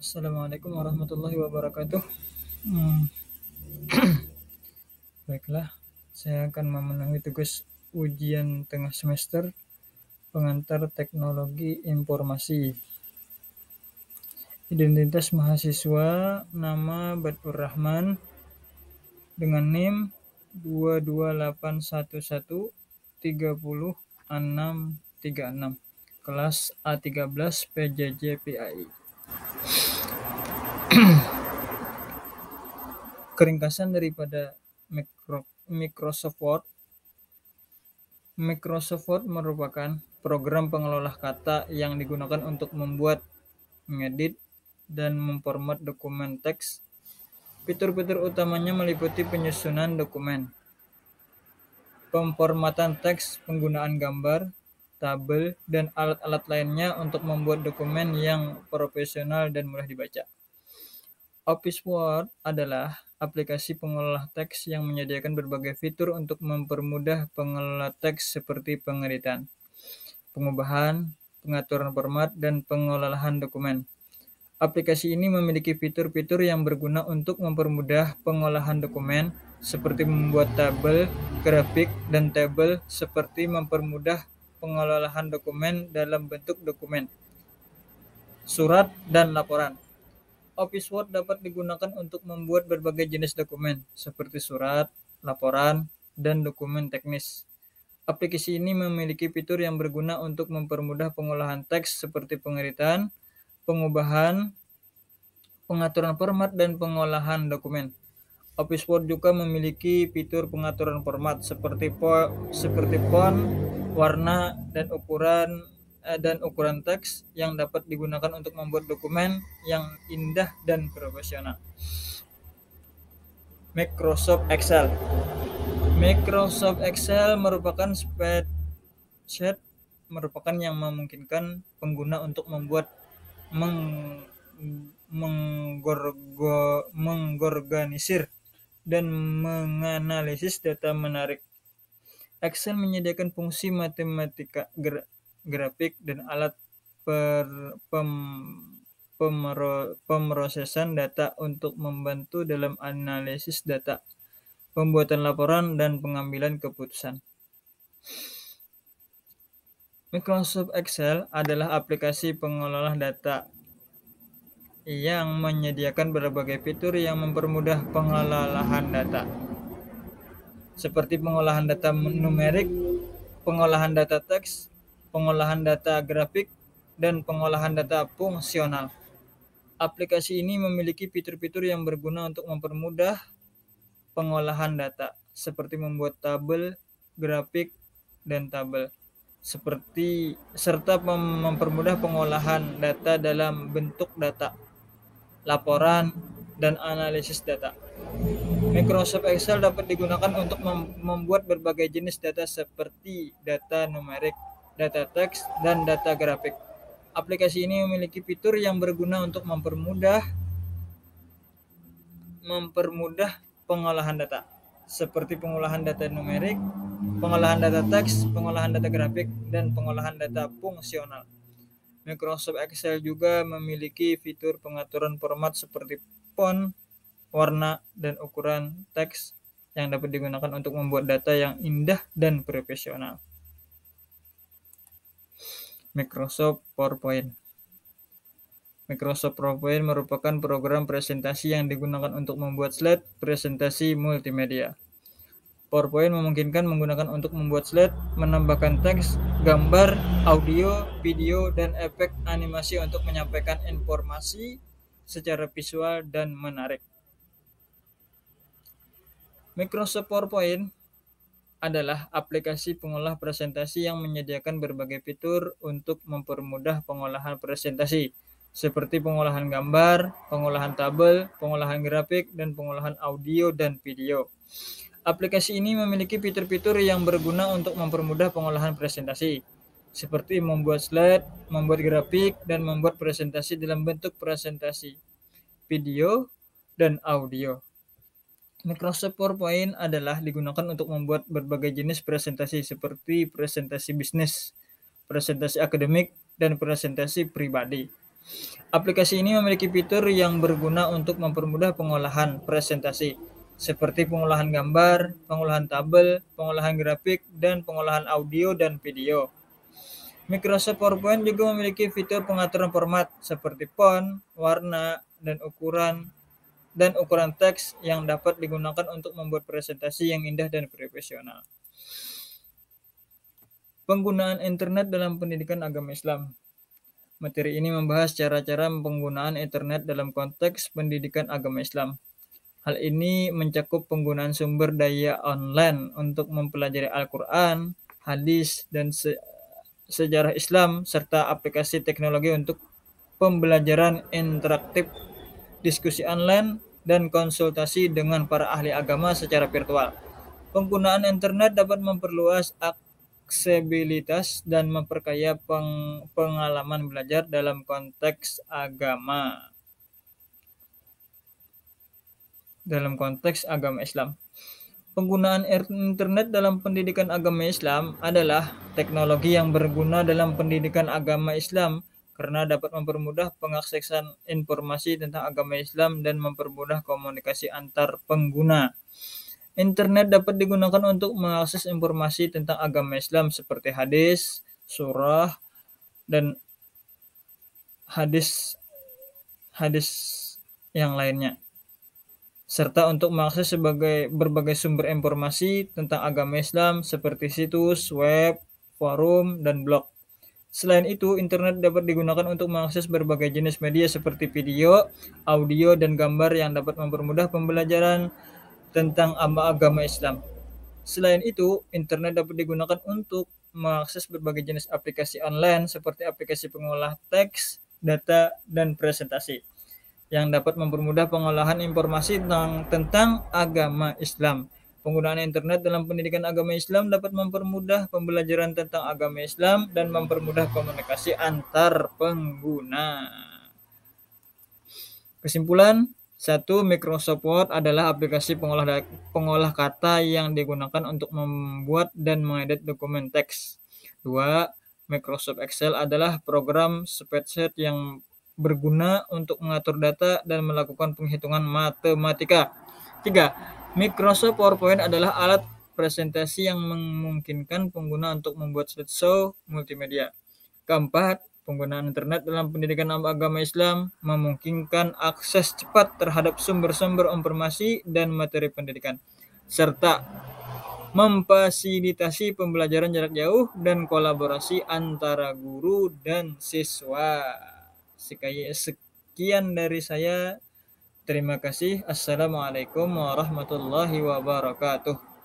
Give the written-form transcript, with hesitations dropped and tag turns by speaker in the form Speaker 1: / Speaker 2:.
Speaker 1: Assalamualaikum warahmatullahi wabarakatuh. Hmm, Baiklah, saya akan memenuhi tugas ujian tengah semester pengantar teknologi informasi. Identitas mahasiswa, nama Batur Rahman dengan NIM 22811306636, kelas A13 PJJ PAI. Keringkasan daripada Microsoft Word. Microsoft Word merupakan program pengelola kata yang digunakan untuk membuat, mengedit, dan memformat dokumen teks. Fitur-fitur utamanya meliputi penyusunan dokumen, pemformatan teks, penggunaan gambar, tabel, dan alat-alat lainnya untuk membuat dokumen yang profesional dan mudah dibaca. Office Word adalah aplikasi pengolah teks yang menyediakan berbagai fitur untuk mempermudah pengelola teks seperti pengeditan, pengubahan, pengaturan format, dan pengolahan dokumen. Aplikasi ini memiliki fitur-fitur yang berguna untuk mempermudah pengolahan dokumen, seperti membuat tabel, grafik, dan tabel, seperti mempermudah pengolahan dokumen dalam bentuk dokumen, surat, dan laporan. Office Word dapat digunakan untuk membuat berbagai jenis dokumen, seperti surat, laporan, dan dokumen teknis. Aplikasi ini memiliki fitur yang berguna untuk mempermudah pengolahan teks seperti pengeditan, pengubahan, pengaturan format, dan pengolahan dokumen. Office Word juga memiliki fitur pengaturan format seperti font, warna, dan ukuran teks yang dapat digunakan untuk membuat dokumen yang indah dan profesional. Microsoft Excel. Microsoft Excel merupakan spreadsheet yang memungkinkan pengguna untuk membuat, mengorganisir, dan menganalisis data menarik. Excel menyediakan fungsi matematika, grafik, dan alat pemrosesan data untuk membantu dalam analisis data, pembuatan laporan, dan pengambilan keputusan. Microsoft Excel adalah aplikasi pengelola data yang menyediakan berbagai fitur yang mempermudah pengolahan data, seperti pengolahan data numerik, pengolahan data teks, pengolahan data grafik, dan pengolahan data fungsional. Aplikasi ini memiliki fitur-fitur yang berguna untuk mempermudah pengolahan data, seperti membuat tabel, grafik, dan tabel, serta mempermudah pengolahan data dalam bentuk data, laporan, dan analisis data. Microsoft Excel dapat digunakan untuk membuat berbagai jenis data seperti data numerik, data teks, dan data grafik. Aplikasi ini memiliki fitur yang berguna untuk mempermudah pengolahan data, seperti pengolahan data numerik, pengolahan data teks, pengolahan data grafik, dan pengolahan data fungsional. Microsoft Excel juga memiliki fitur pengaturan format seperti font, warna, dan ukuran teks yang dapat digunakan untuk membuat data yang indah dan profesional. Microsoft PowerPoint. Microsoft PowerPoint merupakan program presentasi yang digunakan untuk membuat slide presentasi multimedia. PowerPoint memungkinkan menggunakan untuk membuat slide, menambahkan teks, gambar, audio, video, dan efek animasi untuk menyampaikan informasi secara visual dan menarik. Microsoft PowerPoint adalah aplikasi pengolah presentasi yang menyediakan berbagai fitur untuk mempermudah pengolahan presentasi, seperti pengolahan gambar, pengolahan tabel, pengolahan grafik, dan pengolahan audio dan video. Aplikasi ini memiliki fitur-fitur yang berguna untuk mempermudah pengolahan presentasi, seperti membuat slide, membuat grafik, dan membuat presentasi dalam bentuk presentasi, video, dan audio. Microsoft PowerPoint adalah digunakan untuk membuat berbagai jenis presentasi seperti presentasi bisnis, presentasi akademik, dan presentasi pribadi. Aplikasi ini memiliki fitur yang berguna untuk mempermudah pengolahan presentasi, seperti pengolahan gambar, pengolahan tabel, pengolahan grafik, dan pengolahan audio dan video. Microsoft PowerPoint juga memiliki fitur pengaturan format seperti font, warna, dan ukuran teks yang dapat digunakan untuk membuat presentasi yang indah dan profesional. Penggunaan internet dalam pendidikan agama Islam. Materi ini membahas cara-cara penggunaan internet dalam konteks pendidikan agama Islam. Hal ini mencakup penggunaan sumber daya online untuk mempelajari Al-Quran, hadis, dan sejarah Islam, serta aplikasi teknologi untuk pembelajaran interaktif, diskusi online, dan konsultasi dengan para ahli agama secara virtual. Penggunaan internet dapat memperluas aksesibilitas dan memperkaya pengalaman belajar dalam konteks agama Islam. Penggunaan internet dalam pendidikan agama Islam adalah teknologi yang berguna dalam pendidikan agama Islam karena dapat mempermudah pengaksesan informasi tentang agama Islam dan mempermudah komunikasi antar pengguna. Internet dapat digunakan untuk mengakses informasi tentang agama Islam seperti hadis, surah, dan hadis yang lainnya, serta untuk mengakses berbagai sumber informasi tentang agama Islam seperti situs, web, forum, dan blog. Selain itu, internet dapat digunakan untuk mengakses berbagai jenis media seperti video, audio, dan gambar yang dapat mempermudah pembelajaran tentang agama Islam. Selain itu, internet dapat digunakan untuk mengakses berbagai jenis aplikasi online seperti aplikasi pengolah teks, data, dan presentasi yang dapat mempermudah pengolahan informasi tentang agama Islam. Penggunaan internet dalam pendidikan agama Islam dapat mempermudah pembelajaran tentang agama Islam dan mempermudah komunikasi antar pengguna. Kesimpulan, 1. Microsoft Word adalah aplikasi pengolah kata yang digunakan untuk membuat dan mengedit dokumen teks. 2. Microsoft Excel adalah program spreadsheet yang berguna untuk mengatur data dan melakukan penghitungan matematika. 3. Microsoft PowerPoint adalah alat presentasi yang memungkinkan pengguna untuk membuat slideshow multimedia. 4. Penggunaan internet dalam pendidikan agama Islam memungkinkan akses cepat terhadap sumber-sumber informasi dan materi pendidikan, serta memfasilitasi pembelajaran jarak jauh dan kolaborasi antara guru dan siswa. Sekian dari saya. Terima kasih. Assalamualaikum warahmatullahi wabarakatuh.